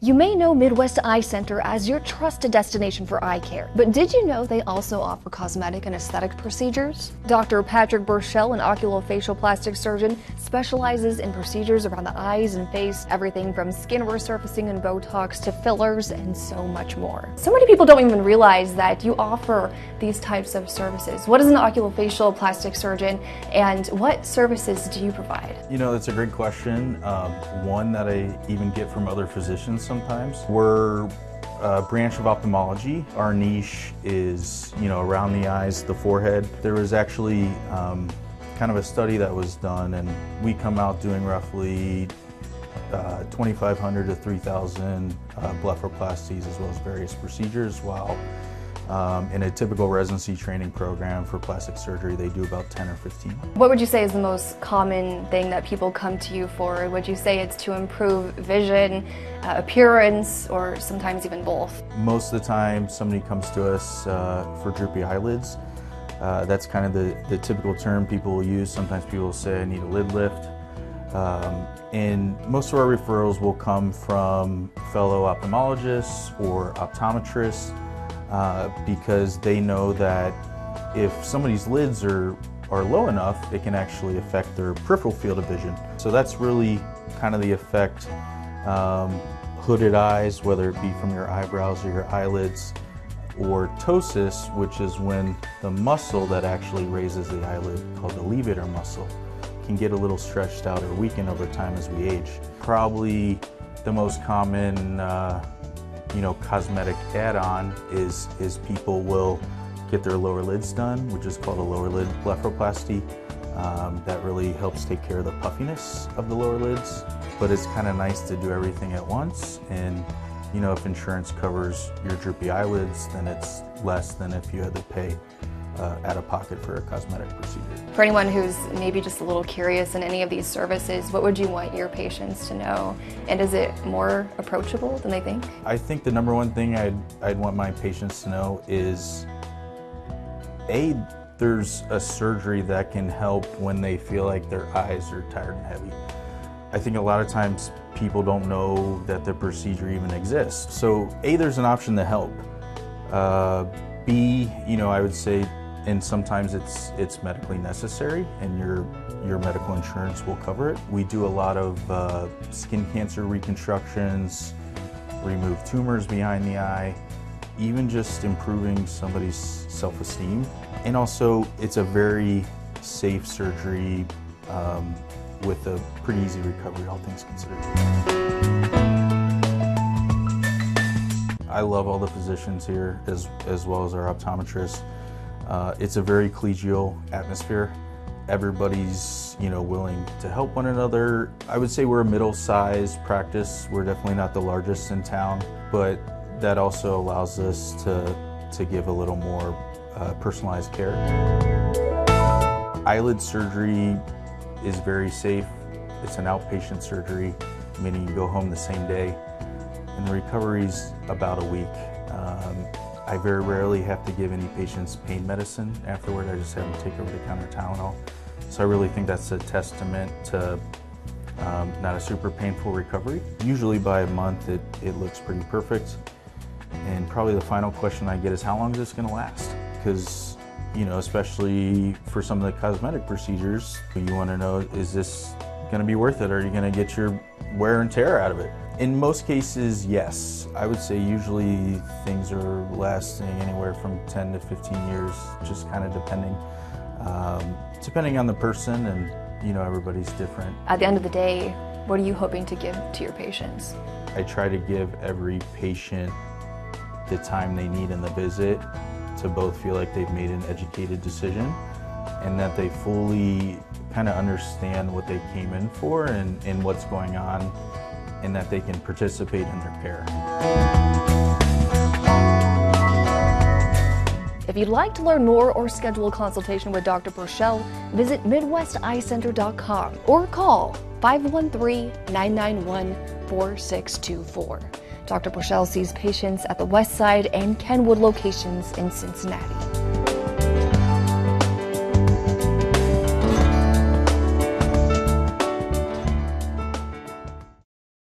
You may know Midwest Eye Center as your trusted destination for eye care, but did you know they also offer cosmetic and aesthetic procedures? Dr. Patrick Burchell, an oculofacial plastic surgeon, specializes in procedures around the eyes and face, everything from skin resurfacing and Botox to fillers and so much more. So many people don't even realize that you offer these types of services. What is an oculofacial plastic surgeon and what services do you provide? You know, that's a great question. One that I even get from other physicians sometimes. We're a branch of ophthalmology. Our niche is, around the eyes, the forehead. There was actually kind of a study that was done, and we come out doing roughly 2,500 to 3,000 blepharoplasties as well as various procedures, while in a typical residency training program for plastic surgery, they do about 10 or 15. What would you say is the most common thing that people come to you for? Would you say it's to improve vision, appearance, or sometimes even both? Most of the time, somebody comes to us for droopy eyelids. That's kind of the typical term people will use. Sometimes people will say, I need a lid lift. And most of our referrals will come from fellow ophthalmologists or optometrists, because they know that if somebody's lids are low enough, it can actually affect their peripheral field of vision. So that's really kind of the effect. Hooded eyes, whether it be from your eyebrows or your eyelids, or ptosis, which is when the muscle that actually raises the eyelid, called the levator muscle, can get a little stretched out or weaken over time as we age. Probably the most common cosmetic add-on is people will get their lower lids done, which is called a lower lid blepharoplasty. That really helps take care of the puffiness of the lower lids, but it's kind of nice to do everything at once. And if insurance covers your droopy eyelids, then it's less than if you had to pay out of pocket for a cosmetic procedure. For anyone who's maybe just a little curious in any of these services, what would you want your patients to know? And is it more approachable than they think? I think the number one thing I'd want my patients to know is, there's a surgery that can help when they feel like their eyes are tired and heavy. I think a lot of times people don't know that the procedure even exists. So there's an option to help. B, I would say, and sometimes it's medically necessary and your medical insurance will cover it. We do a lot of skin cancer reconstructions, remove tumors behind the eye, even just improving somebody's self-esteem. And also, it's a very safe surgery with a pretty easy recovery, all things considered. I love all the physicians here, as well as our optometrists. It's a very collegial atmosphere. Everybody's, willing to help one another. I would say we're a middle-sized practice. We're definitely not the largest in town, but that also allows us to give a little more personalized care. Eyelid surgery is very safe. It's an outpatient surgery, meaning you go home the same day, and the recovery's about a week. I very rarely have to give any patients pain medicine afterward. I just have them take over-the-counter Tylenol. So I really think that's a testament to not a super painful recovery. Usually by a month it looks pretty perfect. And probably the final question I get is, how long is this going to last? Because, especially for some of the cosmetic procedures, you want to know, is this going to be worth it? Or are you going to get your wear and tear out of it? In most cases, yes. I would say usually things are lasting anywhere from 10 to 15 years, just kind of depending on the person, and everybody's different. At the end of the day, what are you hoping to give to your patients? I try to give every patient the time they need in the visit to both feel like they've made an educated decision and that they fully kind of understand what they came in for and what's going on, and that they can participate in their care. If you'd like to learn more or schedule a consultation with Dr. Burchell, visit MidwestEyeCenter.com or call 513-991-4624. Dr. Burchell sees patients at the West Side and Kenwood locations in Cincinnati.